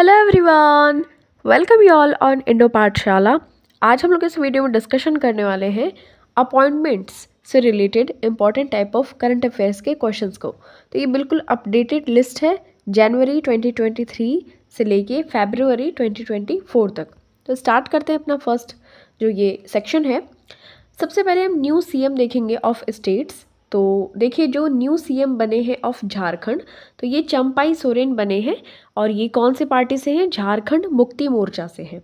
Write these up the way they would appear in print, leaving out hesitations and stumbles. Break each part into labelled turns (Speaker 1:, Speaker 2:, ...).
Speaker 1: Hello everyone, welcome you all on Indo पाठशाला। आज हम लोग इस वीडियो में डिस्कशन करने वाले हैं अपॉइंटमेंट्स से related important type of current affairs के क्वेश्चंस को। तो ये बिल्कुल अपडेटेड लिस्ट है जनवरी 2023 से लेके फरवरी 2024 तक। तो स्टार्ट करते हैं अपना फर्स्ट जो ये सेक्शन है। सबसे पहले हम न्यू सीएम देखेंगे ऑफ स्टेट्स। तो देखिए, जो न्यू सीएम बने हैं ऑफ झारखंड, तो ये चंपाई सोरेन बने हैं और ये कौन से पार्टी से हैं? झारखंड मुक्ति मोर्चा से हैं।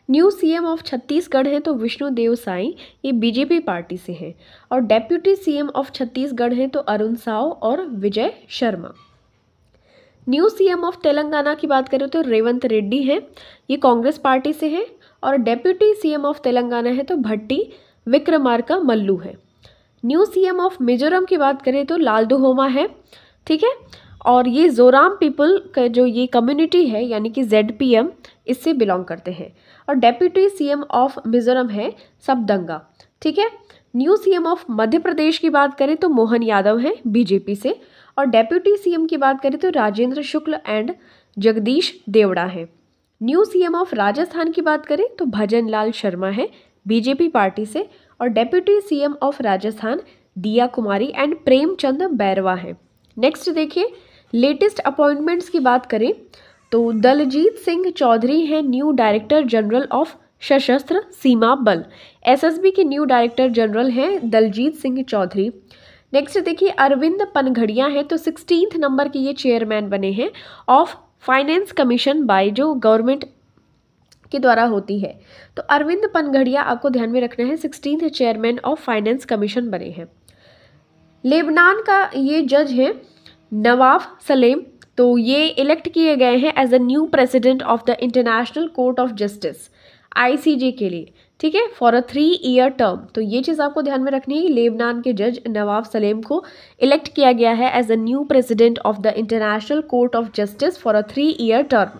Speaker 1: न्यू सीएम ऑफ छत्तीसगढ़ हैं तो विष्णुदेव साई, ये बीजेपी पार्टी से हैं। और डेप्यूटी सीएम ऑफ छत्तीसगढ़ हैं तो अरुण साव और Vijay Sharma. New CM of Telangana की बात करें तो रेवंत रेड्डी हैं, ये कांग्रेस पार्टी से हैं। और डेप्यूटी सीएम ऑफ तेलंगाना है तो भट्टी विक्रमार्का मल्लू है। न्यू सीएम ऑफ मिजोरम की बात करें तो लालदुहोमा है, ठीक है। और ये जोराम पीपल का जो ये कम्युनिटी है यानी कि ZPM, इससे बिलोंग करते हैं। और डेप्यूटी सीएम ऑफ मिजोरम है सबदंगा, ठीक है। New CM of Madhya Pradesh की बात करें तो मोहन यादव हैं बीजेपी से। और डेप्यूटी सीएम की बात करें तो राजेंद्र शुक्ल एंड जगदीश देवड़ा है। न्यू सीएम ऑफ राजस्थान की बात करें तो भजन लाल शर्मा है बीजेपी पार्टी से। और डेप्यूटी सीएम ऑफ राजस्थान दिया कुमारी एंड प्रेमचंद बैरवा है। नेक्स्ट देखिए, लेटेस्ट अपॉइंटमेंट्स की बात करें तो दलजीत सिंह चौधरी हैं न्यू डायरेक्टर जनरल ऑफ सशस्त्र सीमा बल। SSB के न्यू डायरेक्टर जनरल हैं दलजीत सिंह चौधरी। नेक्स्ट देखिए, अरविंद पनघड़िया हैं तो 16th नंबर के ये चेयरमैन बने हैं ऑफ फाइनेंस कमीशन बाय, जो गवर्नमेंट के द्वारा होती है। तो अरविंद पनघड़िया आपको ध्यान में रखना है, 16th chairman of finance commission बने हैं। लेबनान का ये जज हैं नवाफ सलेम, तो ये इलेक्ट किए गए हैं as a new president of the international court of justice ICJ के लिए, ठीक है, फॉर अ 3-year टर्म। तो ये चीज़ आपको ध्यान में रखनी है, लेबनान के जज नवाफ सलेम को इलेक्ट किया गया है as a new president of the international court of justice for a 3-year term.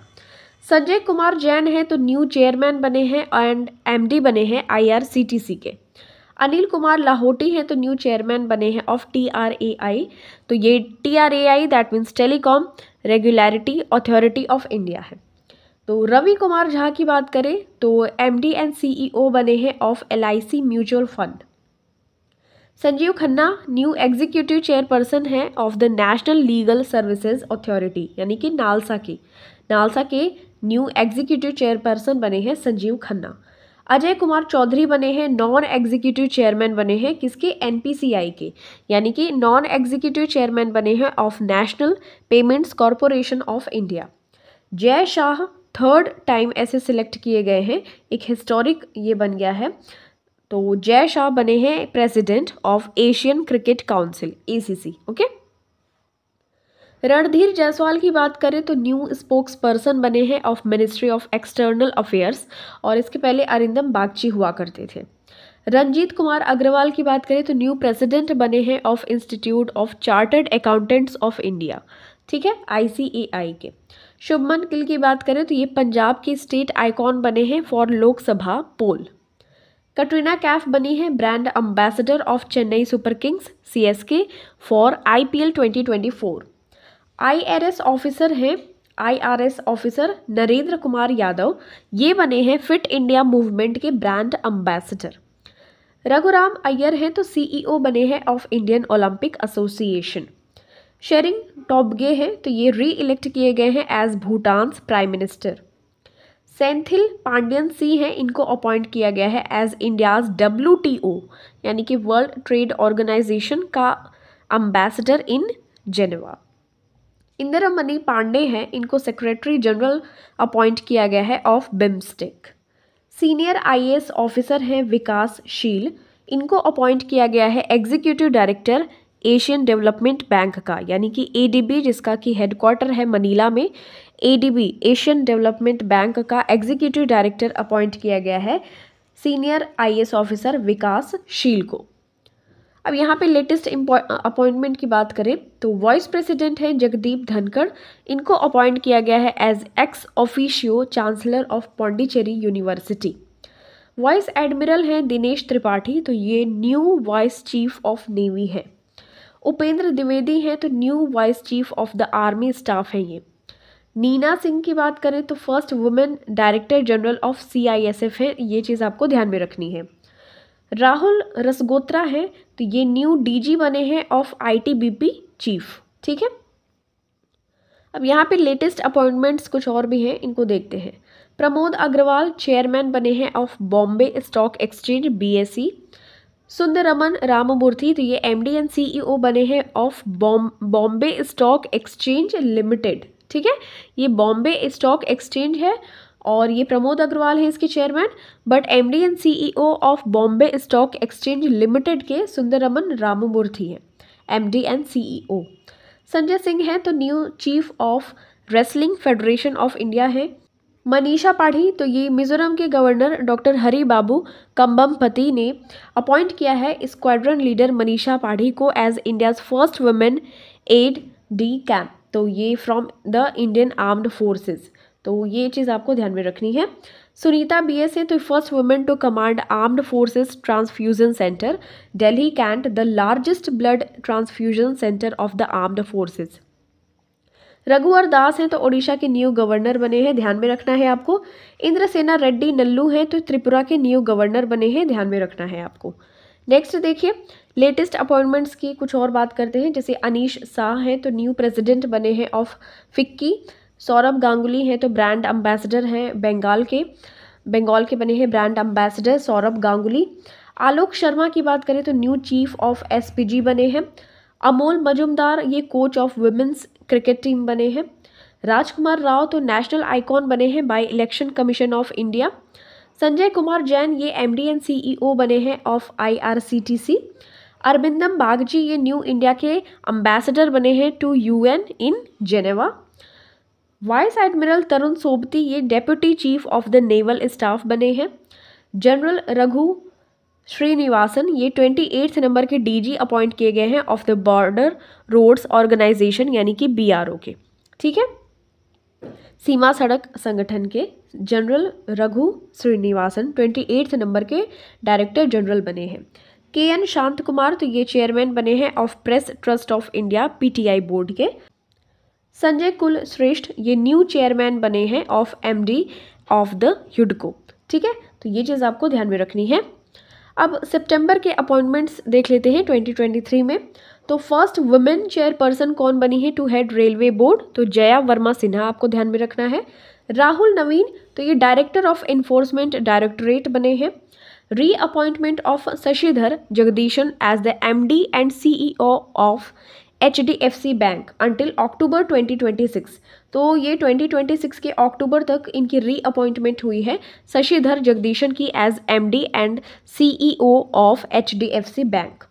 Speaker 1: Sanjay Kumar Jain है तो न्यू चेयरमैन बने हैं एंड MD बने हैं IRCTC के। अनिल कुमार लाहौटी हैं तो न्यू चेयरमैन बने हैं ऑफ TRAI। तो ये TRAI that means telecom regulatory authority of India है। तो रवि कुमार झा की बात करें तो MD एंड CEO बने हैं of LIC mutual fund. Sanjiv Khanna new executive chairperson है of the national legal services authority यानी कि नालसा के न्यू एग्जीक्यूटिव चेयरपर्सन बने हैं संजीव खन्ना। अजय कुमार चौधरी बने हैं नॉन एग्जीक्यूटिव चेयरमैन बने हैं किसके? NPCI के, यानी कि नॉन एग्जीक्यूटिव चेयरमैन बने हैं of national payments corporation of India. Jay Shah 3rd time ऐसे सिलेक्ट किए गए हैं, एक हिस्टोरिक ये बन गया है। तो जय शाह बने हैं president of Asian cricket council ACC, okay. Randhir Jaiswal की बात करें तो न्यू स्पोक्स पर्सन बने हैं of ministry of external affairs, और इसके पहले अरिंदम बागची हुआ करते थे। रंजीत कुमार अग्रवाल की बात करें तो न्यू प्रेसिडेंट बने हैं of institute of chartered accountants of India, ठीक है, ICAI के। शुभमन गिल की बात करें तो ये पंजाब के स्टेट आइकॉन बने हैं फॉर लोकसभा पोल। कटरीना कैफ बनी है brand ambassador of Chennai super kings CSK for IPL 2024। IRS officer Narendra Kumar Yadav, ये बने हैं फिट इंडिया मूवमेंट के ब्रांड एम्बेसडर। रघुराम अय्यर हैं तो CEO बने हैं of Indian Olympic association. Tshering Tobgay हैं तो ये री इलेक्ट किए गए हैं as Bhutan prime minister. Senthil Pandian C हैं, इनको अपॉइंट किया गया है एज इंडियाज WTO यानी कि वर्ल्ड ट्रेड ऑर्गेनाइजेशन का एम्बेसडर इन जेनेवा। इंदिरामणि पांडे हैं, इनको सेक्रेटरी जनरल अपॉइंट किया गया है of BIMSTEC. Senior IAS officer हैं विकास शील, इनको अपॉइंट किया गया है executive director Asian development bank का, यानी कि ADB, जिसका कि हेडक्वार्टर है मनीला में। ADB एशियन डेवलपमेंट बैंक का एग्जीक्यूटिव डायरेक्टर अपॉइंट किया गया है सीनियर IAS ऑफिसर विकास शील को। अब यहाँ पे लेटेस्ट अपॉइंटमेंट की बात करें तो वाइस प्रेसिडेंट हैं जगदीप धनखड़, इनको अपॉइंट किया गया है as ex officio chancellor of Pondicherry university. Vice admiral हैं दिनेश त्रिपाठी, तो ये new vice chief of navy है। उपेंद्र द्विवेदी हैं तो new vice chief of the army staff हैं ये। नीना सिंह की बात करें तो first women director general of CISF है, ये चीज़ आपको ध्यान में रखनी है। राहुल रसगोत्रा है, तो ये न्यू DG बने हैं ऑफ ITBP चीफ। ठीक है, अब यहाँ पे लेटेस्ट अपॉइंटमेंट्स कुछ और भी हैं, इनको देखते हैं। प्रमोद अग्रवाल चेयरमैन बने हैं of Bombay stock exchange BSE। Sundaraman Ramamurthy, तो ये MD एंड CEO बने हैं of Bombay stock exchange limited. ठीक है, ये बॉम्बे स्टॉक एक्सचेंज है और ये प्रमोद अग्रवाल है इसके chairman, but MD and CEO of Bombay stock exchange limited के सुंदरमन राममूर्ति है, MD and CEO। Sanjay Singh है, तो new chief of wrestling federation of India है। मनीषा पाठी, तो ये मिजोरम के गवर्नर डॉक्टर हरि बाबू कंबमपति ने अपॉइंट किया है स्क्वाड्रन लीडर मनीषा पाठी को as India's first women aide de camp, तो ये from the Indian armed forces, तो ये चीज़ आपको ध्यान में रखनी है। सुनीता BS है, तो first women to command armed forces transfusion centre Delhi Cantt, the largest blood transfusion centre of the armed forces. Raghubar Das हैं, तो ओडिशा के न्यू गवर्नर बने हैं, ध्यान में रखना है आपको। इंद्रसेना रेड्डी नल्लू हैं, तो त्रिपुरा के न्यू गवर्नर बने हैं, ध्यान में रखना है आपको। नेक्स्ट देखिए लेटेस्ट अपॉइंटमेंट्स की कुछ और बात करते हैं, जैसे अनीश शाह हैं, तो न्यू प्रेसिडेंट बने हैं ऑफ फिक्की। सौरभ गांगुली हैं, तो ब्रांड एम्बेसडर हैं बंगाल के बने हैं ब्रांड एम्बेसडर सौरभ गांगुली। आलोक शर्मा की बात करें तो न्यू चीफ ऑफ SPG बने हैं। अमोल मजुमदार ये coach of women's cricket team बने हैं। राजकुमार राव तो नेशनल आइकॉन बने हैं by election commission of India. Sanjay Kumar Jain ये MD एंड CEO बने हैं ऑफ IRCTC। अरविंदम बागची ये न्यू इंडिया के एम्बेसडर बने हैं to UN in Geneva. Vice admiral Tarun Sobti ये deputy chief of the naval staff बने हैं। जनरल रघु श्रीनिवासन ये 28 नंबर के DG अपॉइंट किए गए हैं of the border roads organisation यानी कि BRO के। ठीक है, सीमा सड़क संगठन के जनरल रघु श्रीनिवासन 28 नंबर के डायरेक्टर जनरल बने हैं। KN शांत कुमार तो ये चेयरमैन बने हैं of press trust of India PTI board के। संजय कुल श्रेष्ठ ये न्यू चेयरमैन बने हैं ऑफ MD ऑफ द ह्यूडको। ठीक है, तो ये चीज़ आपको ध्यान में रखनी है। अब सितंबर के अपॉइंटमेंट्स देख लेते हैं 2023 में। तो फर्स्ट वुमेन चेयरपर्सन कौन बनी है टू हेड रेलवे बोर्ड, तो जया वर्मा सिन्हा आपको ध्यान में रखना है। राहुल नवीन तो ये डायरेक्टर ऑफ इन्फोर्समेंट डायरेक्टरेट बने हैं। Re appointment of Sashidhar Jagdishan as the MD and CEO of HDFC bank until October 2026, तो ये 2026 के अक्टूबर तक इनकी री अपॉइंटमेंट हुई है शशिधर जगदीशन की as MD and CEO of HDFC bank.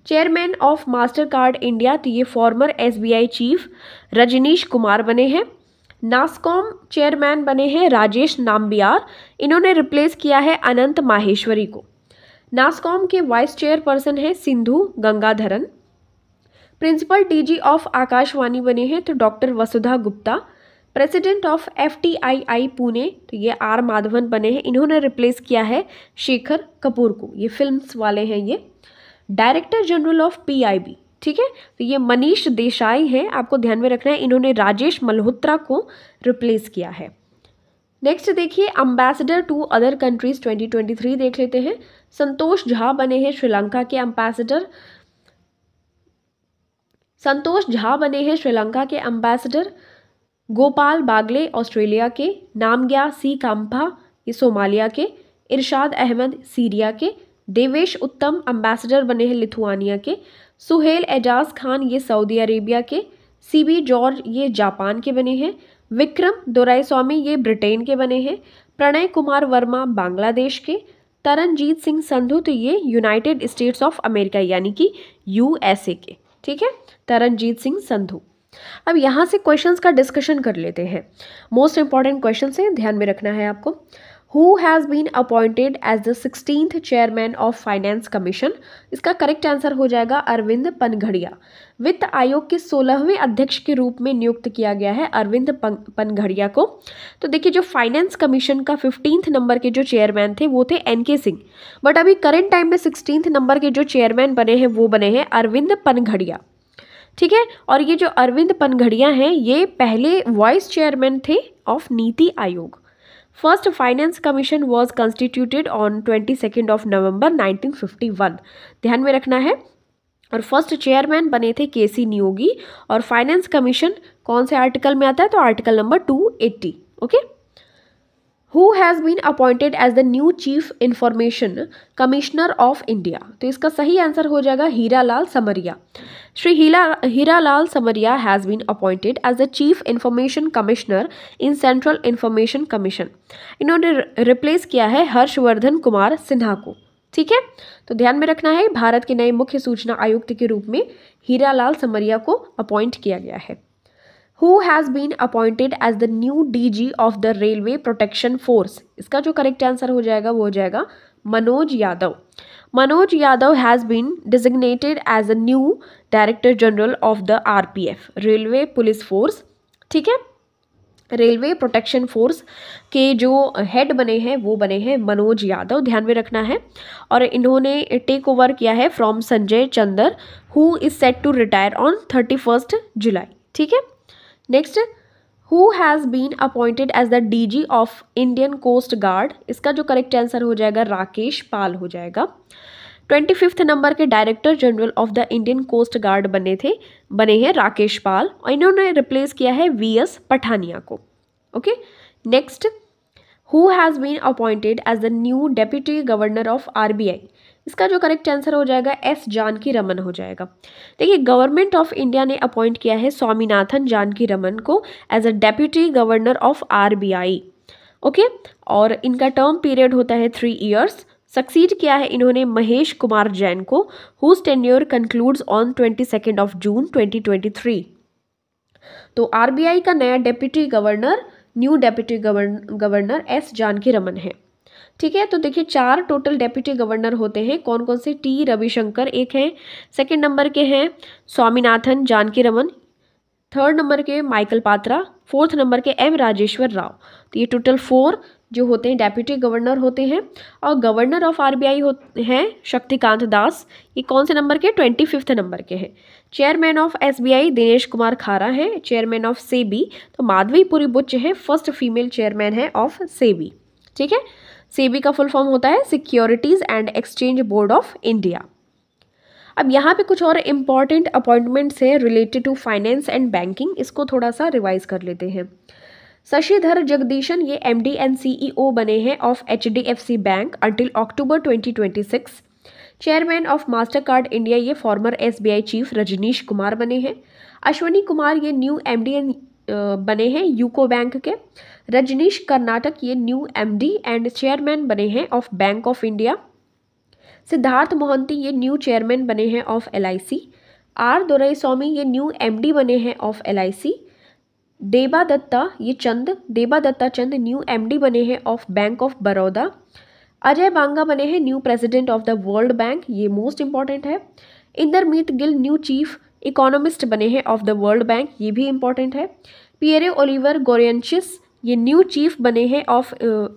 Speaker 1: Chairman of Mastercard India तो ये former SBI chief Rajnish Kumar बने हैं। नास्कॉम चेयरमैन बने हैं राजेश नाम्बियार, इन्होंने रिप्लेस किया है अनंत माहेश्वरी को। नास्कॉम के वाइस चेयरपर्सन है Sindhu Gangadharan. Principal DG of Akashvani बने हैं तो doctor Vasudha Gupta. President of FTII Pune तो ये R माधवन बने हैं, इन्होंने रिप्लेस किया है शेखर कपूर को, ये फिल्म्स वाले हैं ये। डायरेक्टर जनरल ऑफ PIB, ठीक है, तो ये मनीष देसाई हैं, आपको ध्यान में रखना है, इन्होंने राजेश मल्होत्रा को रिप्लेस किया है। नेक्स्ट देखिए एम्बेसडर टू अदर कंट्रीज 2023 देख लेते हैं। संतोष झा बने हैं श्रीलंका के एम्बेसडर। गोपाल बागले ऑस्ट्रेलिया के। नामग्या सी काम्फा ये सोमालिया के। इरशाद अहमद सीरिया के। देवेश उत्तम एम्बेसडर बने हैं लिथुआनिया के। सुहेल एजाज खान ये सऊदी अरेबिया के। CB जॉर्ज ये जापान के बने हैं। विक्रम दोराईस्वामी ये ब्रिटेन के बने हैं। प्रणय कुमार वर्मा बांग्लादेश के। तरनजीत सिंह संधू तो ये यूनाइटेड स्टेट्स ऑफ अमेरिका यानी कि USA के, ठीक है, तरनजीत सिंह संधू। अब यहाँ से क्वेश्चंस का डिस्कशन कर लेते हैं। मोस्ट इंपॉर्टेंट क्वेश्चन है, ध्यान में रखना है आपको। Who has been appointed as the 16th chairman of finance commission, इसका करेक्ट आंसर हो जाएगा अरविंद पनघड़िया। वित्त आयोग के 16वें अध्यक्ष के रूप में नियुक्त किया गया है अरविंद पनघड़िया को। तो देखिए जो फाइनेंस कमीशन का 15th नंबर के जो चेयरमैन थे वो थे NK सिंह, बट अभी करंट टाइम में 16th नंबर के जो चेयरमैन बने हैं वो बने हैं अरविंद पनघड़िया। ठीक है। और ये जो अरविंद पनघड़िया हैं ये पहले वाइस चेयरमैन थे ऑफ नीति आयोग। First finance commission was constituted on 22 नवंबर 1951। ध्यान में रखना है। और फर्स्ट चेयरमैन बने थे केसी नियोगी। और फाइनेंस कमीशन कौन से आर्टिकल में आता है, तो article number 280। Okay. Who has been appointed as the new chief information commissioner of India, तो इसका सही आंसर हो जाएगा हीरालाल समरिया। Shri Hiralal Samariya has been appointed as the chief information commissioner in central information commission. इन्होंने रिप्लेस किया है हर्षवर्धन कुमार सिन्हा को। ठीक है। तो ध्यान में रखना है भारत के नए मुख्य सूचना आयुक्त के रूप में हीरालाल समरिया को अपॉइंट किया गया है। Who has been appointed as the new DG of the railway protection force, इसका जो करेक्ट आंसर हो जाएगा वो हो जाएगा Manoj Yadav. Manoj Yadav has been designated as a new director general of the RPF, railway police force. ठीक है। रेलवे प्रोटेक्शन फोर्स के जो हेड बने हैं वो बने हैं मनोज यादव, ध्यान में रखना है। और इन्होंने टेक ओवर किया है from Sanjay Chander who is set to retire on 31 July. ठीक है। Next, who has been appointed as the DG of Indian coast guard, इसका जो करेक्ट आंसर हो जाएगा राकेश पाल हो जाएगा। 25 नंबर के director general of the Indian coast guard बने हैं राकेश पाल, और इन्होंने रिप्लेस किया है वीएस पठानिया को। Okay. Next, who has been appointed as the new deputy governor of RBI, इसका जो करेक्ट आंसर हो जाएगा एस जानकी रमन हो जाएगा। देखिए, गवर्नमेंट ऑफ इंडिया ने अपॉइंट किया है स्वामीनाथन जानकी रमन को as a deputy governor of RBI. Okay. और इनका टर्म पीरियड होता है 3 ईयर्स। सक्सीड किया है इन्होंने महेश कुमार जैन को, whose tenure concludes on 22 June 2023। तो आरबीआई का नया new deputy governor S Janaki Raman है। ठीक है। तो देखिए 4 टोटल डेप्यूटी गवर्नर होते हैं, कौन कौन से, टी रविशंकर एक हैं, सेकंड नंबर के हैं स्वामीनाथन जानकी रमन, थर्ड नंबर के माइकल पात्रा, फोर्थ नंबर के एम राजेश्वर राव। तो ये टोटल 4 जो होते हैं डेप्यूटी गवर्नर होते हैं। और गवर्नर ऑफ आरबीआई हैं शक्तिकांत दास, ये कौन से नंबर के, 25 नंबर के हैं। Chairman of SBI Dinesh Kumar Khara हैं। चेयरमैन ऑफ सेबी तो माधवीपुरी बुच्च हैं, फर्स्ट फीमेल चेयरमैन है ऑफ सेबी। ठीक है। सेबी का फुल फॉर्म होता है securities and exchange board of India. अब यहाँ पे कुछ और इम्पॉर्टेंट अपॉइंटमेंट्स हैं related to finance and banking, इसको थोड़ा सा रिवाइज कर लेते हैं। शशिधर जगदीशन ये एमडी एंड सीईओ बने हैं of HDFC bank until October 2026। Chairman of Mastercard India ये former SBI chief Rajnish Kumar बने हैं। अश्वनी कुमार ये न्यू एमडी बने हैं यूको बैंक के। रजनीश कर्नाटक ये न्यू एमडी एंड चेयरमैन बने हैं of bank of India. Siddharth Mohanty ये न्यू चेयरमैन बने हैं ऑफ एलआईसी। आर दोराईस्वामी ये न्यू एमडी बने हैं ऑफ एलआईसी। देबा दत्ता चंद न्यू एमडी बने हैं of bank of Baroda. Ajay Banga बने हैं new president of the world bank, ये मोस्ट इंपॉर्टेंट है। Indermit Gill new chief economist बने हैं ऑफ द वर्ल्ड बैंक, ये भी इंपॉर्टेंट है। पियरे ओलिवर गोरेंशिस ये न्यू चीफ बने हैं ऑफ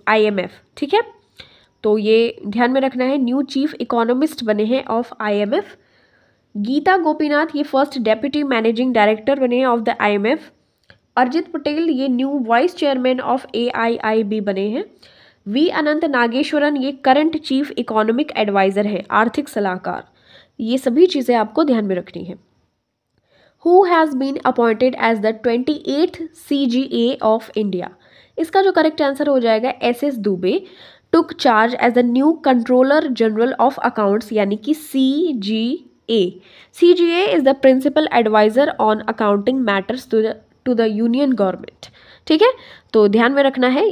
Speaker 1: आईएमएफ। ठीक है। तो ये ध्यान में रखना है, न्यू चीफ इकोनॉमिस्ट बने हैं ऑफ आईएमएफ। गीता गोपीनाथ ये फर्स्ट डेप्यूटी मैनेजिंग डायरेक्टर बने हैं of the IMF. Arijit Patel ये new vice chairman of AIIB बने हैं। वी अनंत नागेश्वरन ये करंट चीफ इकोनॉमिक एडवाइजर है, आर्थिक सलाहकार। ये सभी चीज़ें आपको ध्यान में रखनी है। Who has been appointed as the 28th CGA of India, इसका जो करेक्ट आंसर हो जाएगा SS Dubey took charge as the new controller general of accounts, यानी कि CGA। CGA is the principal adviser on accounting matters to the union government. ठीक है। तो ध्यान में रखना है,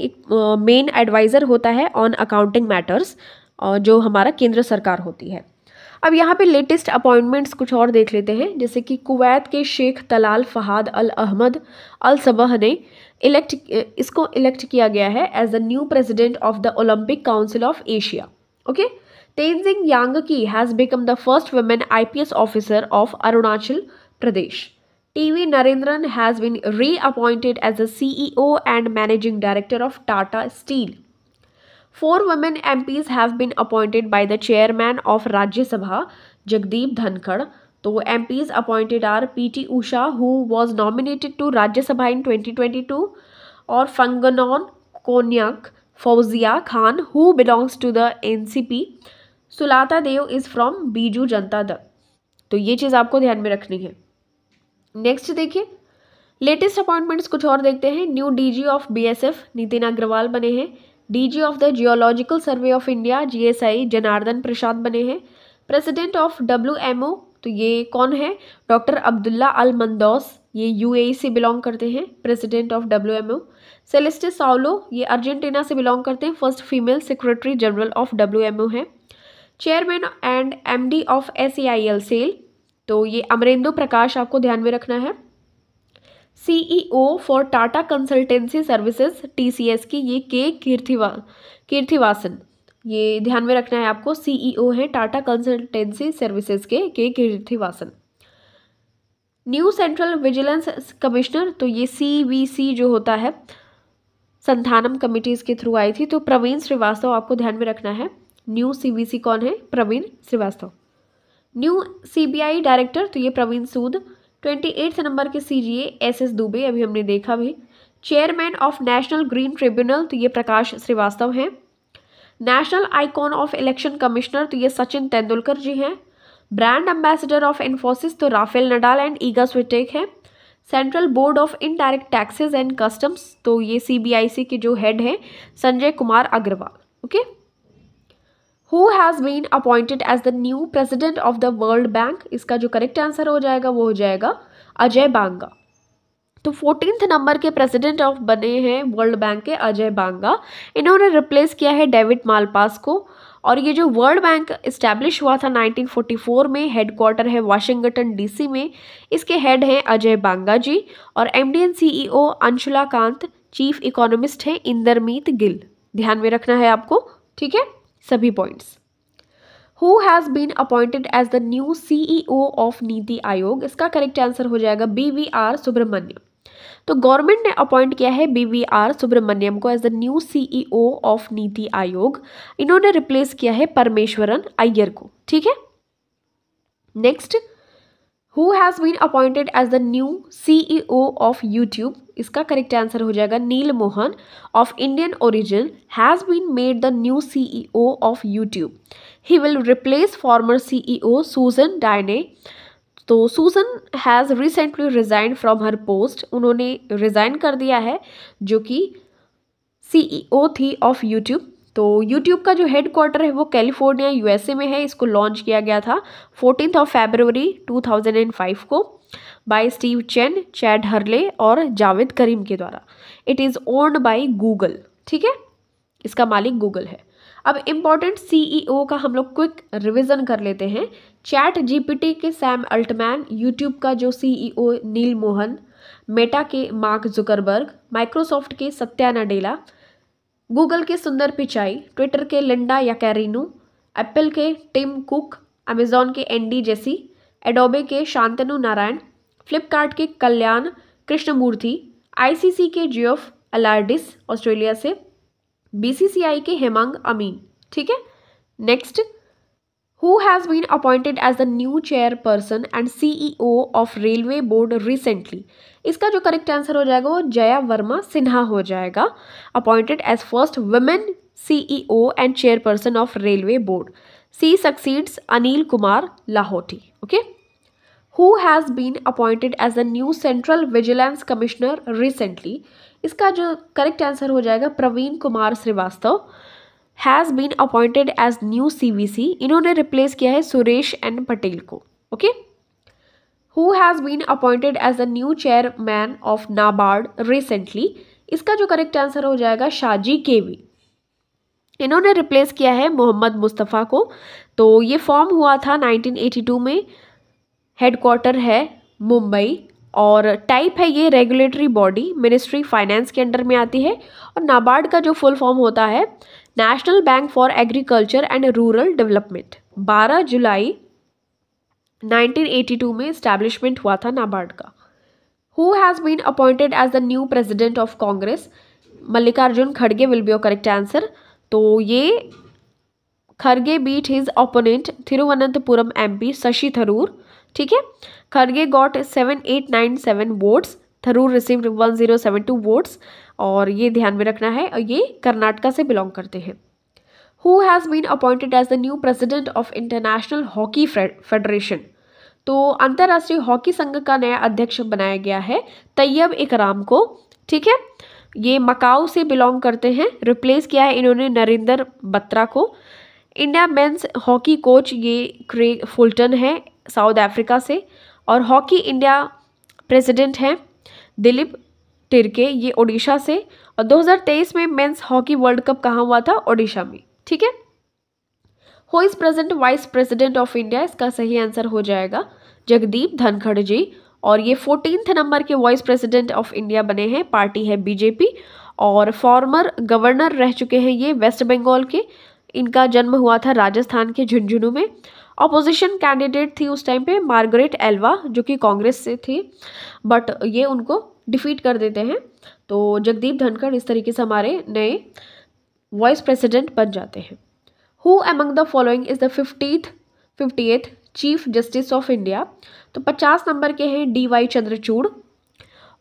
Speaker 1: मेन एडवाइज़र होता है ऑन अकाउंटिंग मैटर्स, जो हमारा केंद्र सरकार होती है। अब यहाँ पे लेटेस्ट अपॉइंटमेंट्स कुछ और देख लेते हैं, जैसे कि कुवैत के शेख तलाल फहाद अल अहमद अल सबह ने इसको इलेक्ट किया गया है as the new president of the Olympic council of Asia. Okay. Tenzing Yangki has become the first women IPS officer of Arunachal Pradesh. TV Narendran has been reappointed as the CEO and Managing Director of Tata Steel. 4 women MPs have been appointed by the Chairman of Rajya Sabha, Jagdeep Dhankad, तो MPs appointed are PT Usha who was nominated to Rajya Sabha in 2022 और Phangnon Konyak, Fauzia Khan who belongs to the NCP, Sulata Deo is from Biju Janata Dal. तो ये चीज़ आपको ध्यान में रखनी है। Next देखिए लेटेस्ट अपॉइंटमेंट्स कुछ और देखते हैं। New DG of BSF Nitin Agarwal बने हैं। DG of the geological survey of India GSI Janardan Prasad बने हैं। प्रेसिडेंट ऑफ WMO तो ये कौन है? डॉक्टर अब्दुल्ला अल मंदौस, ये UAE से बिलोंग करते हैं, president of WMO। Celeste Saulo ये अर्जेंटीना से बिलोंग करते हैं, first female secretary general of WMO है। Chairman and MD of SAIL SAIL तो ये अमरेंदु प्रकाश आपको ध्यान में रखना है। CEO for Tata consultancy services TCS की ये के कीर्तिवासन, ये ध्यान में रखना है आपको। CEO है टाटा कंसल्टेंसी सर्विसेज के कीर्तिवासन। न्यू सेंट्रल विजिलेंस कमिश्नर तो ये CVC जो होता है संथानम कमिटीज के थ्रू आई थी, तो प्रवीण श्रीवास्तव आपको ध्यान में रखना है। न्यू CVC कौन है? Praveen Srivastava. New CBI director तो ये प्रवीण सूद। 28 नंबर के CGA SS दुबे, अभी हमने देखा भी। Chairman of national green tribunal तो ये प्रकाश श्रीवास्तव हैं। National icon of election commissioner तो ये सचिन तेंदुलकर जी हैं। ब्रांड एम्बेसडर ऑफ इन्फोसिस तो Rafael Nadal and Iga Swiatek है। Central board of indirect taxes and customs तो ये CBIC के जो हेड हैं Sanjay Kumar Agarwal. Okay. Who has been appointed as the new president of the world bank, इसका जो करेक्ट आंसर हो जाएगा वो हो जाएगा अजय बांगा। तो 14th नंबर के प्रेसिडेंट ऑफ बने हैं वर्ल्ड बैंक के अजय बांगा। इन्होंने रिप्लेस किया है डेविड मालपास को। और ये जो वर्ल्ड बैंक इस्टेब्लिश हुआ था 1944 में, हेडक्वार्टर है वाशिंगटन DC में, इसके हेड हैं अजय बांगा जी। और MD and CEO Anshula Kant, chief economist हैं इंदरमीत गिल। ध्यान में रखना है आपको, ठीक है सभी points. Who has been appointed as the new CEO of NITI Aayog, इसका करेक्ट आंसर हो जाएगा BVR सुब्रमण्यम। तो गवर्नमेंट ने अपॉइंट किया है BVR सुब्रमण्यम को as the new CEO of NITI Aayog. इन्होंने रिप्लेस किया है परमेश्वरन अय्यर को, ठीक है। Next, who has been appointed as the new CEO of YouTube, इसका करेक्ट आंसर हो जाएगा Neal Mohan of Indian origin has been made the new CEO of YouTube. He will replace former CEO Susan Diane. तो Susan has recently resign from her post, उन्होंने resign कर दिया है, जो कि CEO थी ऑफ यूट्यूब। तो यूट्यूब का जो हेडक्वार्टर है वो कैलिफोर्निया USA में है। इसको लॉन्च किया गया था 14 फरवरी 2005 को by Steve Chen, Chad Hurley और जावेद करीम के द्वारा। It is owned by Google, ठीक है, इसका मालिक गूगल है। अब इम्पॉर्टेंट CEO का हम लोग क्विक रिवीजन कर लेते हैं। ChatGPT के सैम अल्टमैन, यूट्यूब का जो CEO नील मोहन, मेटा के मार्क जुकरबर्ग, माइक्रोसॉफ्ट के सत्या नडेला, गूगल के सुंदर पिचाई, ट्विटर के लिंडा याकैरिनो, एप्पल के टिम कुक, अमेजॉन के ND जेसी, एडोबे के शांतनु नारायण, फ्लिपकार्ट के कल्याण कृष्णमूर्ति, ICC के जियोफ अलार्डिस ऑस्ट्रेलिया से, BCCI के हेमांग अमीन, ठीक है। Next, who has been appointed as the new chairperson and CEO of railway board recently, इसका जो करेक्ट आंसर हो जाएगा वो जया वर्मा सिन्हा हो जाएगा। Appointed as first women CEO and chairperson of railway board. She succeeds Anil Kumar Lahoti, okay. Who has been appointed as the new central vigilance commissioner recently, इसका जो correct answer हो जाएगा Praveen Kumar Srivastava. Has been appointed as new CVC, इन्होंने replace किया है Suresh N Patel को, okay. Who has been appointed as the new chairman of NABARD recently, इसका जो करेक्ट आंसर हो जाएगा शाजी KV। इन्होंने रिप्लेस किया है मोहम्मद मुस्तफ़ा को। तो ये फॉर्म हुआ था 1982 में, हेडक्वार्टर है मुंबई और टाइप है ये रेगुलेटरी बॉडी, मिनिस्ट्री फाइनेंस के अंडर में आती है। और नाबार्ड का जो फुल फॉर्म होता है national bank for agriculture and rural development. 12 जुलाई 1982 में इस्टेब्लिशमेंट हुआ था नाबार्ड का। Who has been appointed as the new president of Congress, Mallikarjun खड़गे will be your correct answer. तो ये खड़गे beat his opponent Thiruvananthapuram MP Shashi Tharoor. ठीक है। खड़गे got 7897 votes, Tharoor received 1072 votes, और ये ध्यान में रखना है, और ये कर्नाटका से बिलोंग करते हैं। Who has been appointed as the new president of international hockey federation, तो अंतर्राष्ट्रीय हॉकी संघ का नया अध्यक्ष बनाया गया है तैयब इकराम को, ठीक है। ये मकाऊ से बिलोंग करते हैं। रिप्लेस किया है इन्होंने नरेंद्र बत्रा को। इंडिया मेंस हॉकी कोच ये क्रेग फुलटन है साउथ अफ्रीका से, और हॉकी इंडिया प्रेसिडेंट हैं दिलीप टिरके, ये ओडिशा से, और 2023 में मेंस हॉकी वर्ल्ड कप कहाँ हुआ था? ओडिशा में, ठीक है। Who is present vice president of India, इसका सही आंसर हो जाएगा जगदीप धनखड़ जी, और ये 14th नंबर के वाइस प्रेसिडेंट ऑफ इंडिया बने हैं। पार्टी है बीजेपी, और फॉर्मर गवर्नर रह चुके हैं ये वेस्ट बंगाल के। इनका जन्म हुआ था राजस्थान के झुंझुनू में। अपोजिशन कैंडिडेट थी उस टाइम पे मार्गरेट एल्वा, जो कि कांग्रेस से थी, बट ये उनको डिफीट कर देते हैं। तो जगदीप धनखड़ इस तरीके से हमारे नए वाइस प्रेसिडेंट बन जाते हैं। Who among the following is the 58th chief justice of India, तो 50 नंबर के हैं DY चंद्रचूड़,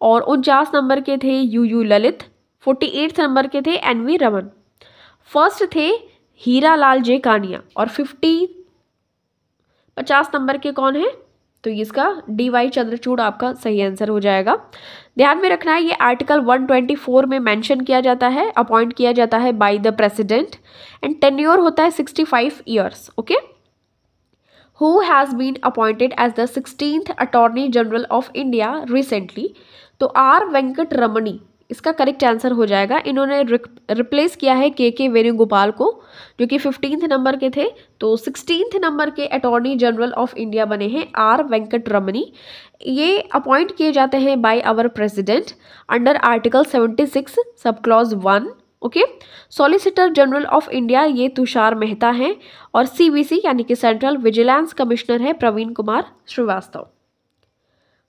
Speaker 1: और 49 नंबर के थे UU ललित, 48 नंबर के थे NV रमन, फर्स्ट थे हीरा लाल जे कानिया, और 50 नंबर के कौन है? तो इसका DY चंद्रचूड़ आपका सही आंसर हो जाएगा। ध्यान में रखना है, ये आर्टिकल 124 में मेंशन किया जाता है, अपॉइंट किया जाता है by the president, and tenure होता है 65 years, okay. Who has been appointed as the 16th attorney general of India recently, तो R वेंकट रमणी इसका करेक्ट आंसर हो जाएगा। इन्होंने रिप्लेस किया है के वेणुगोपाल को, जो कि 15th नंबर के थे। तो 16th नंबर के अटॉर्नी जनरल ऑफ इंडिया बने हैं R वेंकट रमणी। ये अपॉइंट किए जाते हैं by our president under article 76 sub clause 1, okay. Solicitor general of India ये तुषार मेहता हैं, और CVC यानी कि सेंट्रल विजिलेंस कमिश्नर है Praveen Kumar Srivastava.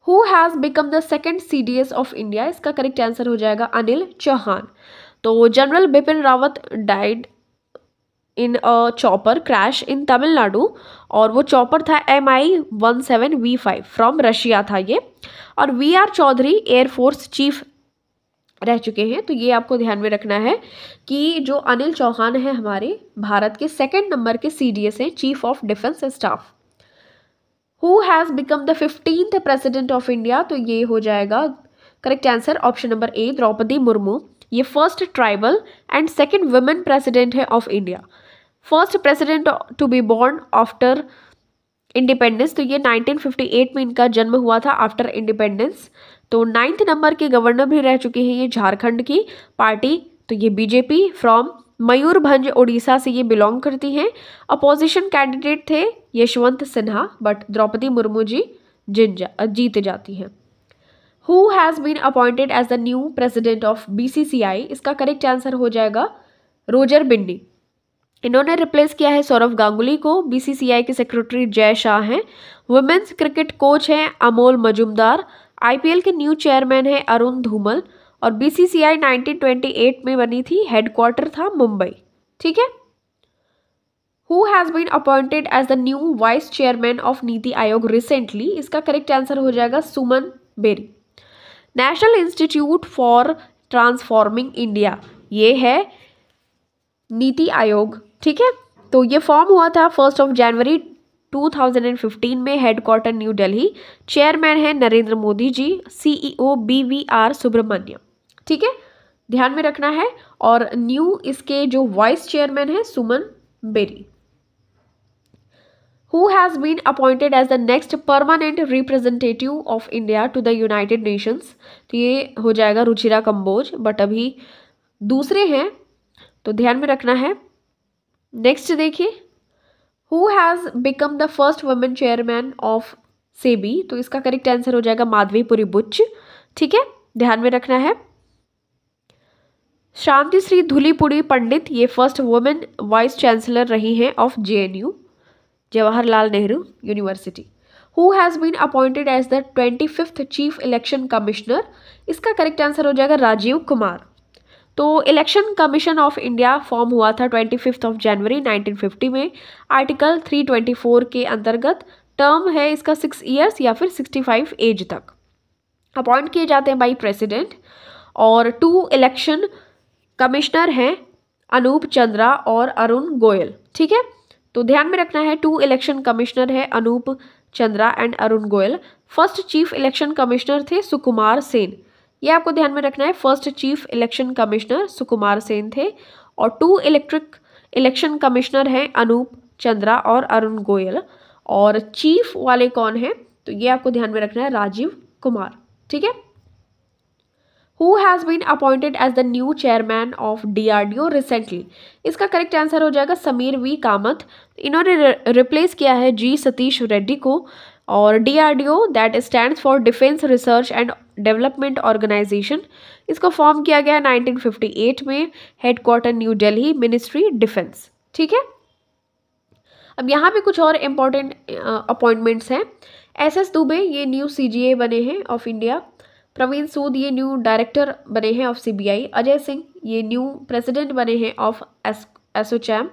Speaker 1: Who has become the second CDS of India, इसका करेक्ट आंसर हो जाएगा अनिल चौहान। तो general Bipin Rawat died in a chopper crash in Tamil Nadu, और वो चॉपर था Mi-17V5 फ्रॉम रशिया था ये, और VR चौधरी एयरफोर्स चीफ रह चुके हैं। तो ये आपको ध्यान में रखना है कि जो अनिल चौहान है हमारे भारत के 2nd नंबर के CDS हैं, chief of defence staff. Who has become the 15th president of India, तो ये हो जाएगा correct answer option number A Draupadi Murmu. ये first tribal and second women president है of India, first president to be born after independence. तो ये 1958 में इनका जन्म हुआ था आफ्टर इंडिपेंडेंस। तो 9th नंबर के गवर्नर भी रह चुके हैं ये झारखंड की पार्टी, तो ये बीजेपी फ्रॉम मयूरभंज उड़ीसा से ये बिलोंग करती हैं। अपोजिशन कैंडिडेट थे यशवंत सिन्हा, बट द्रौपदी मुर्मू जी जीत जाती हैं। Who has been appointed as the new president of BCCI, इसका करेक्ट आंसर हो जाएगा रोजर बिन्नी। इन्होंने रिप्लेस किया है सौरव गांगुली को। BCCI के सेक्रेटरी जय शाह हैं। वुमेन्स क्रिकेट कोच हैं अमोल मजुमदार। IPL के न्यू चेयरमैन है अरुण धूमल, और BCCI 1928 में बनी थी, हेडक्वार्टर था मुंबई, ठीक है। Who has been appointed as the new vice chairman of NITI Aayog recently, इसका करेक्ट आंसर हो जाएगा Suman Bery. National institute for transforming India, ये है नीति आयोग, ठीक है। तो ये फॉर्म हुआ था 1 जनवरी 2015 में, हेडक्वार्टर न्यू दिल्ली। चेयरमैन है नरेंद्र मोदी जी, CEO BVR सुब्रमण्यम, ठीक है, ध्यान में रखना है। और न्यू इसके जो वाइस चेयरमैन है Suman Bery. Who has been appointed as the next permanent representative of India to the United nations, तो ये हो जाएगा रुचिरा कंबोज, बट अभी दूसरे हैं, तो ध्यान में रखना है। नेक्स्ट देखिए, who has become the first women chairman of SEBI, तो इसका करेक्ट आंसर हो जाएगा माधवीपुरी बुच्च, ठीक है, ध्यान में रखना है। शांति श्री धुलीपुड़ी पंडित, ये फर्स्ट वुमेन वाइस चांसलर रही हैं of JNU Jawaharlal Nehru university. Who has been appointed as the 25th chief election commissioner, इसका करेक्ट आंसर हो जाएगा राजीव कुमार। तो election commission of India form हुआ था 25 जनवरी 1950 में, आर्टिकल 324 के अंतर्गत। टर्म है इसका 6 ईयर्स या फिर 65 एज तक। अपॉइंट किए जाते हैं बाई प्रेसिडेंट। और 2 इलेक्शन कमिश्नर हैं अनूप चंद्रा और अरुण गोयल। ठीक है, तो ध्यान में रखना है 2 इलेक्शन कमिश्नर है Anoop Chandra and Arun Goel. First chief election commissioner थे सुकुमार सेन, ये आपको ध्यान में रखना है। First chief election commissioner Sukumar Sen थे। और 2 इलेक्शन कमिश्नर हैं अनूप चंद्रा और अरुण गोयल। और चीफ वाले कौन है, तो ये आपको ध्यान में रखना है राजीव कुमार। ठीक है, who has been appointed as the new chairman of DRDO recently, इसका करेक्ट आंसर हो जाएगा समीर वी कामत। इन्होंने रिप्लेस किया है जी सतीश रेड्डी को। और DRDO that stands for defence research and development organisation, इसको फॉर्म किया गया 1958 में। Headquarter new Delhi, ministry defence. ठीक है, अब यहाँ पे कुछ और इम्पोर्टेंट अपॉइंटमेंट्स हैं। SS दुबे ये न्यू CGA बने हैं ऑफ इंडिया। प्रवीण सूद ये न्यू डायरेक्टर बने हैं ऑफ CBI। अजय सिंह ये न्यू प्रेसिडेंट बने हैं of ASSOCHAM.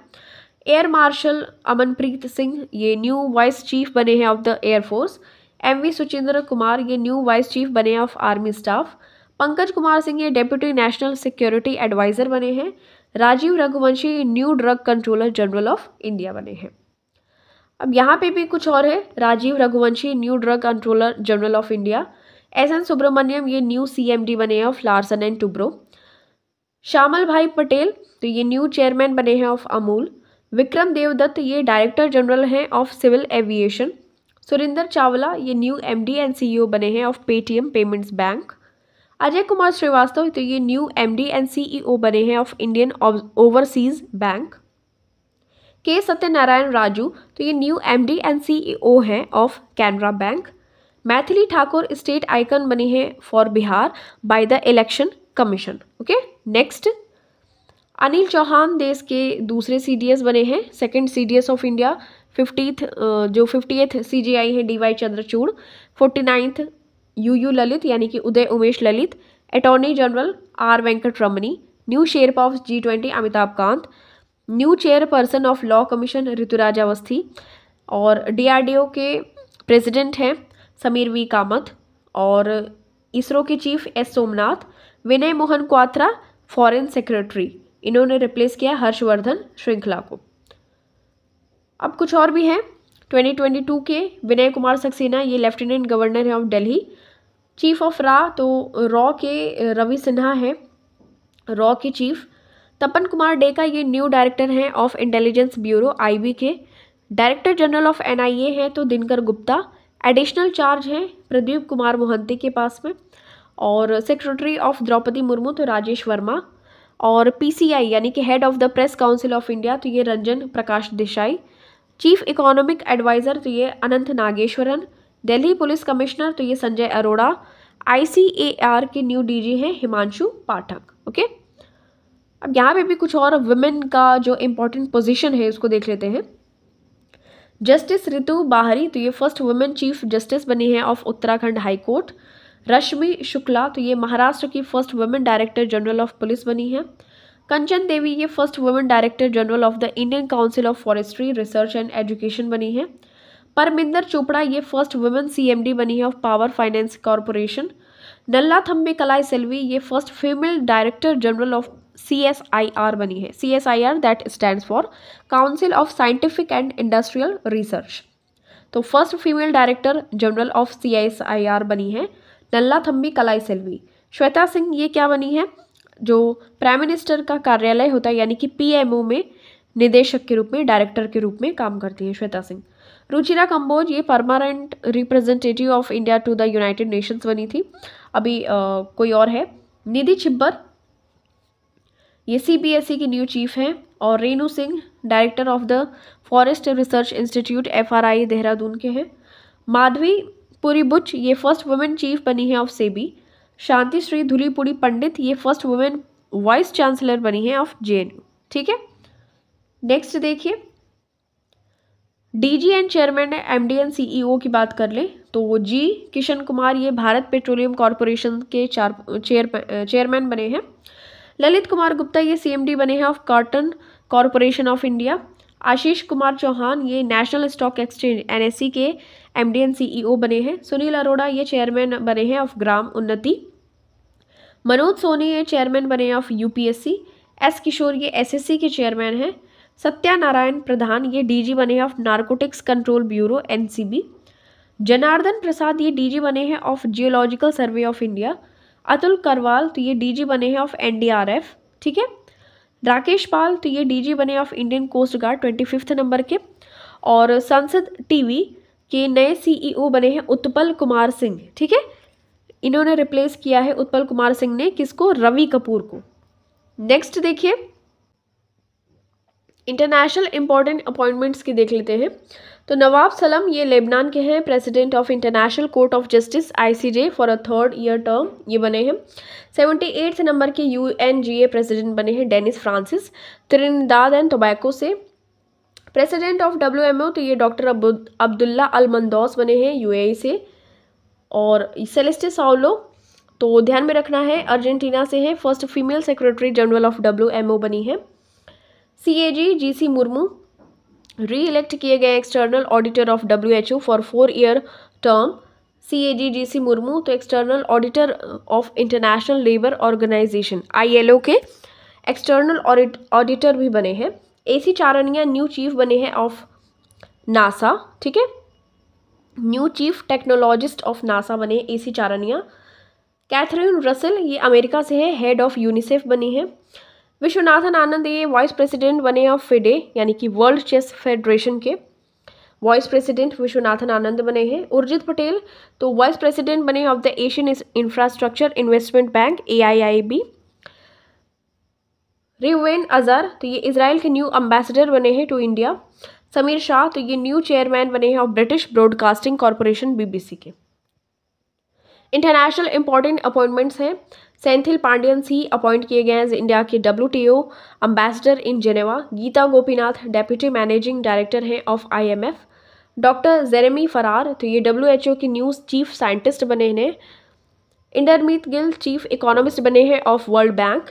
Speaker 1: Air marshal Amanpreet Singh ये न्यू वाइस चीफ बने हैं of the air force. MV Suchindra Kumar ये न्यू वाइस चीफ बने हैं of army staff. Pankaj Kumar Singh ये डेप्यूटी नेशनल सिक्योरिटी एडवाइजर बने हैं। Rajeev Raghuvanshi new drug controller general of India बने हैं। अब यहाँ पे भी कुछ और है, Rajeev Raghuvanshi new drug controller general of India. SN Subramaniam ये न्यू CMD बने हैं of Larsen and Toubro. Shyamal भाई पटेल तो ये न्यू चेयरमैन बने हैं ऑफ अमूल। विक्रम देवदत्त ये डायरेक्टर जनरल हैं of civil aviation. Surinder Chawla ये न्यू MD एंड CEO बने हैं of Paytm payments bank. Ajay Kumar Srivastava तो ये न्यू MD एंड CEO बने हैं ऑफ इंडियन ओवरसीज बैंक। के सत्यनारायण राजू तो ये न्यू MD एंड CEO हैं of Canara bank. Maithili Thakur state icon बनी है for Bihar by the election commission. Okay, next Anil Chauhan देश के दूसरे CDS बने हैं, second CDS of India. 50th CGI है DY Chandrachud. 49th UU Lalit यानी कि Uday Umesh Lalit. Attorney general R Venkataramani. New sherpa of G20 Amitabh Kant. New chairperson of law commission Rituraj Awasthi. और DRDO के प्रेसिडेंट हैं समीर वी कामत। और इसरो के चीफ S सोमनाथ। विनय मोहन क्वात्रा फॉरेन सेक्रेटरी, इन्होंने रिप्लेस किया हर्षवर्धन श्रृंखला को। अब कुछ और भी हैं 2022 के। विनय कुमार सक्सेना ये लेफ्टिनेंट गवर्नर है of Delhi. Chief of raw तो रॉ के रवि सिन्हा है, रॉ के चीफ। तपन कुमार डेका ये न्यू डायरेक्टर हैं ऑफ इंटेलिजेंस ब्यूरो IB के। डायरेक्टर जनरल ऑफ NIA है तो दिनकर गुप्ता। एडिशनल चार्ज हैं प्रदीप कुमार मोहंती के पास में। और सेक्रेटरी ऑफ द्रौपदी मुर्मू तो राजेश वर्मा। और PCI यानी कि head of the press council of India तो ये Ranjan Prakash Desai. Chief economic adviser तो ये अनंत नागेश्वरन। दिल्ली पुलिस कमिश्नर तो ये संजय अरोड़ा। ICAR के न्यू DG हैं हिमांशु पाठक। ओके, अब यहाँ पे भी कुछ और वुमेन का जो इम्पोर्टेंट पोजीशन है उसको देख लेते हैं। जस्टिस ऋतु बाहरी तो ये फर्स्ट वुमेन चीफ जस्टिस बनी है ऑफ उत्तराखंड हाई कोर्ट। रश्मि शुक्ला तो ये महाराष्ट्र की first women director general of police बनी है। कंचन देवी ये first women director general of the Indian council of forestry research and education बनी है। परमिंदर चोपड़ा ये फर्स्ट वुमेन CMD बनी है of power finance corporation. Nalla Thumbay Kalaiselvi ये first female director general of CSIR बनी है। CSIR that stands for council of scientific and industrial research. तो first female director general of CSIR बनी है नल्ला थम्बी कलाई सेल्वी। श्वेता सिंह ये क्या बनी है, जो प्राइम मिनिस्टर का कार्यालय होता है यानी कि PMO में निदेशक के रूप में, डायरेक्टर के रूप में काम करती हैं श्वेता सिंह। रुचिरा कंबोज ये permanent representative of India to the United Nations बनी थी। अभी कोई और है, निधि छिब्बर ये CBSE की न्यू चीफ हैं। और Renu Singh director of the forest research institute FRI Dehradun के हैं। माधवी पुरी बुच ये फर्स्ट वुमेन चीफ बनी है ऑफ SEBI। शांति श्री धुलीपुड़ी पंडित ये फर्स्ट वुमेन वाइस चांसलर बनी है ऑफ JNU। ठीक है, नेक्स्ट देखिए DG and chairman MD and CEO की बात कर ले तो वो G किशन कुमार ये भारत पेट्रोलियम कॉरपोरेशन के चेयरमैन बने हैं। ललित कुमार गुप्ता ये CMD बने हैं of cotton corporation of India. Ashish Kumar Chauhan ये नेशनल स्टॉक एक्सचेंज NSE के MD एंड CEO बने हैं। सुनील अरोड़ा ये चेयरमैन बने हैं ऑफ ग्राम उन्नति। मनोज सोनी ये चेयरमैन बने हैं ऑफ UPSC। S किशोर ये SSC के चेयरमैन हैं। सत्यानारायण प्रधान ये DG बने हैं of narcotics control bureau NCB। Janardan Prasad ये DG बने हैं of geological survey of India. Atul Karwal तो ये DG बने हैं ऑफ NDRF, ठीक है। राकेश पाल तो ये DG बने ऑफ इंडियन कोस्ट गार्ड 25वें नंबर के। और संसद टीवी के नए CEO बने हैं उत्पल कुमार सिंह, ठीक है। इन्होंने रिप्लेस किया है उत्पल कुमार सिंह ने किसको, रवि कपूर को। नेक्स्ट देखिए इंटरनेशनल इंपॉर्टेंट अपॉइंटमेंट्स की देख लेते हैं। तो नवाब सलम ये लेबनान के हैं, president of international court of justice ICJ for a 3rd year term ये बने हैं। 78 नंबर के UNGA प्रेसिडेंट बने हैं Dennis Francis, Trinidad and Tobago से। प्रेसिडेंट ऑफ WMO तो ये डॉक्टर अब्दुल्ला अल मंदौस बने हैं UAE से। और सेलेस्टे साउलो तो ध्यान में रखना है अर्जेंटीना से है, first female secretary general of WMO बनी है। CAG GC मुर्मू री इलेक्ट किए गए external auditor of WHO for 4 year term. CAG GC Murmu तो external auditor of international labour organisation ILO के एक्सटर्नल ऑडिटर भी बने हैं। AC चारनिया न्यू चीफ बने हैं ऑफ NASA, ठीक है। New chief technologist of NASA बने AC चारनिया। कैथरीन रसेल ये अमेरिका से है, हेड ऑफ यूनिसेफ बनी है। विश्वनाथन आनंद ये वाइस प्रेसिडेंट बने ऑफ FIDE यानी कि वर्ल्ड चेस फेडरेशन के वाइस प्रेसिडेंट विश्वनाथन आनंद बने हैं। उर्जित पटेल तो वाइस प्रेसिडेंट बने of the Asian infrastructure investment bank AIIB। Riven Azhar तो ये इजराइल के न्यू एम्बेसडर बने हैं टू इंडिया। समीर शाह तो ये न्यू चेयरमैन बने हैं of British broadcasting corporation BBC के। इंटरनेशनल इंपॉर्टेंट अपॉइंटमेंट्स हैं। सेंथिल पांडियन सी अपॉइंट किए गए हैं इंडिया के WTO ambassador in Geneva. Gita Gopinath deputy managing director हैं of IMF। Doctor Jeremy Farrar तो ये WHO की न्यू चीफ साइंटिस्ट बने हैं। इंडरमीत गिल चीफ इकोनॉमिस्ट बने हैं of world bank.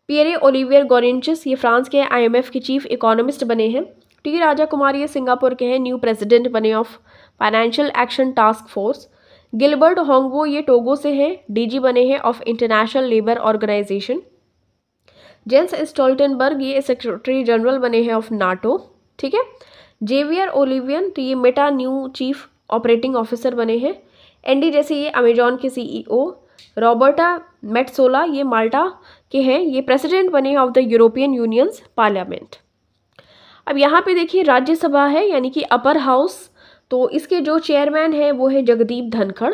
Speaker 1: Pierre Olivier Gourinchas ये फ्रांस के IMF के चीफ इकोनॉमिस्ट बने हैं। T राजा कुमार ये सिंगापुर के हैं, न्यू प्रेसिडेंट बने of financial action task force. Gilbert Houngbo ये टोगो से हैं, DG बने हैं of international labour organisation. Jens Stoltenberg ये सेक्रेटरी जनरल बने हैं ऑफ NATO, ठीक है। जेवियर ओलिवियन तो ये Meta new chief operating officer बने हैं। एंडी जैसे ये अमेजॉन के CEO। रॉबर्टा मेट्सोला ये माल्टा के हैं, ये प्रेसिडेंट बने हैं of the European unions parliament. अब यहाँ पे देखिए राज्यसभा है यानी कि अपर हाउस, तो इसके जो चेयरमैन हैं वो है जगदीप धनखड़।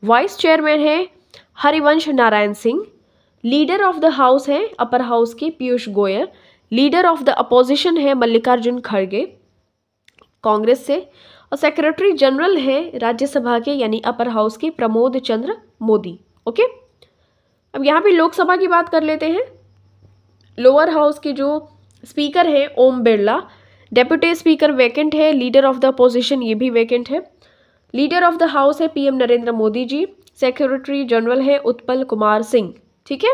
Speaker 1: वाइस चेयरमैन है Harivansh Narayan Singh. Leader of the house है अपर हाउस के Piyush Goyal. Leader of the opposition है मल्लिकार्जुन खड़गे कांग्रेस से। और सेक्रेटरी जनरल है राज्यसभा के यानी अपर हाउस के प्रमोद चंद्र मोदी, ओके। अब यहाँ पे लोकसभा की बात कर लेते हैं। लोअर हाउस के जो स्पीकर हैं Om Birla. Deputy speaker vacant है। लीडर ऑफ द अपोजिशन ये भी वैकेंट है। लीडर ऑफ द हाउस है PM Narendra Modi ji. Secretary general है उत्पल कुमार सिंह, ठीक है।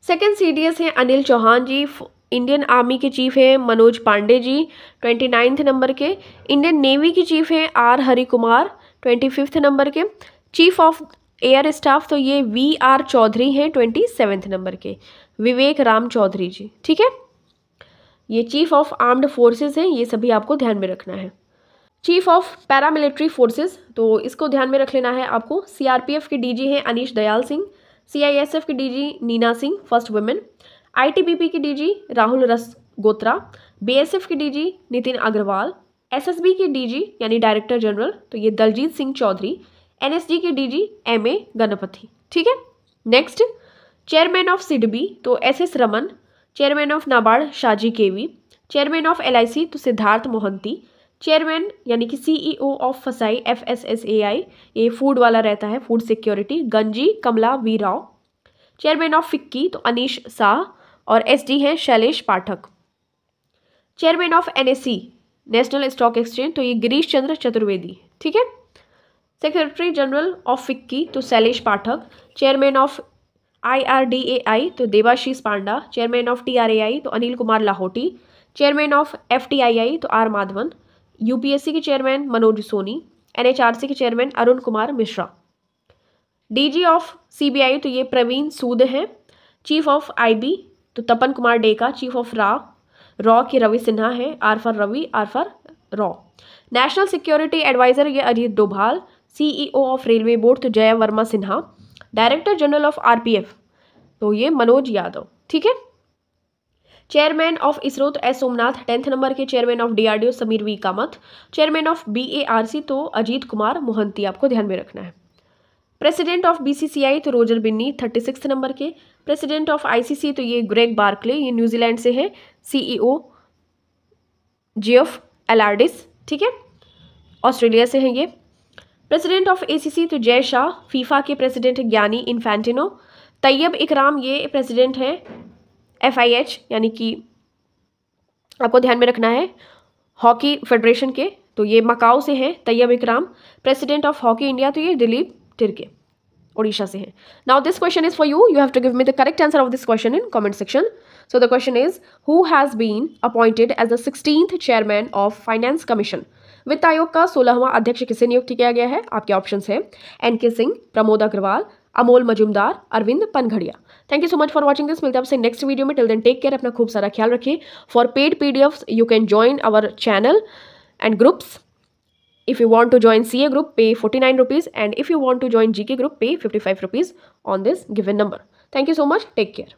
Speaker 1: सेकंड CDS है अनिल चौहान जी। इंडियन आर्मी के चीफ है मनोज पांडे जी 29 नंबर के। इंडियन नेवी की चीफ है R हरि कुमार 25 नंबर के। चीफ ऑफ एयर स्टाफ तो ये VR चौधरी हैं 27 नंबर के, विवेक राम चौधरी जी, ठीक है। ये चीफ ऑफ आर्म्ड फोर्सेस हैं, ये सभी आपको ध्यान में रखना है। चीफ ऑफ पैरामिलिट्री फोर्सेस तो इसको ध्यान में रख लेना है आपको। CRPF के DG हैं अनीश दयाल सिंह। CISF के DG Nina Singh first women. ITBP के DG Rahul Rasgotra. BSF के DG नितिन अग्रवाल। SSB के DG यानी डायरेक्टर जनरल तो ये दलजीत सिंह चौधरी। NSG के DG MA गणपति, ठीक है। नेक्स्ट चेयरमैन ऑफ SIDBI तो SS Raman. Chairman of NABARD Shaji K V. Chairman of LIC तो सिद्धार्थ मोहंती। चेयरमैन यानी कि CEO ऑफ फसाई FSSAI ये फूड वाला रहता है, food security, Ganti Kamala V Rao. Chairman of FICCI तो अनीश शाह और SD हैं Shailesh Pathak. Chairman of NSE national stock exchange तो ये गिरीश चंद्र चतुर्वेदी, ठीक है। सेक्रेटरी जनरल ऑफ फिक्की तो Shailesh Pathak. Chairman of IRDAI तो देवाशीष पांडा। चेयरमैन ऑफ TRAI तो Anil Kumar Lahoti. Chairman of FTII तो आर माधवन, UPSC के चेयरमैन मनोज सोनी, NHRC के chairman Arun Kumar Mishra, DG of CBI तो ये प्रवीण सूद हैं, चीफ ऑफ IB तो तपन कुमार डेका, चीफ ऑफ रॉ के रवि सिन्हा है, R for Ravi, R for रॉ, नेशनल सिक्योरिटी एडवाइजर ये Ajit Doval, CEO of railway board तो Jaya Varma Sinha, director general of RPF तो ये मनोज यादव। ठीक है। चेयरमैन ऑफ इसरो तो एस सोमनाथ, 10th नंबर के chairman of DRDO Sameer V Kamat, chairman of BARC तो अजीत कुमार मोहंती, आपको ध्यान में रखना है। प्रेसिडेंट ऑफ BCCI तो रोजर बिन्नी, 36 नंबर के। प्रेसिडेंट ऑफ ICC तो ये ग्रेग बार्कले, ये न्यूजीलैंड से है, CEO जेफ एलार्डिस, ठीक है, ऑस्ट्रेलिया से हैं ये। प्रेसिडेंट ऑफ ACC तो जय शाह, फीफा के प्रेसिडेंट ज्ञानी इन्फेंटिनो। तैयब इकराम ये प्रेसिडेंट हैं FIH यानी कि आपको ध्यान में रखना है हॉकी फेडरेशन के, तो ये मकाऊ से हैं तैयब इकराम। प्रेसिडेंट ऑफ हॉकी इंडिया तो ये दिलीप तिर्के ओडिशा से हैं। Now this question is for you have to give me the correct answer of this question in comment section. So the question is who has been appointed as the 16th chairman of finance commission. वित्त आयोग का 16वां अध्यक्ष किसे नियुक्त किया गया है? आपके ऑप्शंस हैं NK Singh, Pramod Agarwal, Amol Majumdar, Arvind Panagariya. Thank you so much for watching this. मिलते हैं आपसे नेक्स्ट वीडियो में। टिल देन टेक केयर, अपना खूब सारा ख्याल रखिए। For paid PDFs you can join our channel and groups. If you want to join CA group, pay 49 rupees, and if you want to join GK group, pay 55 rupees on this given number. Thank you so much. Take care.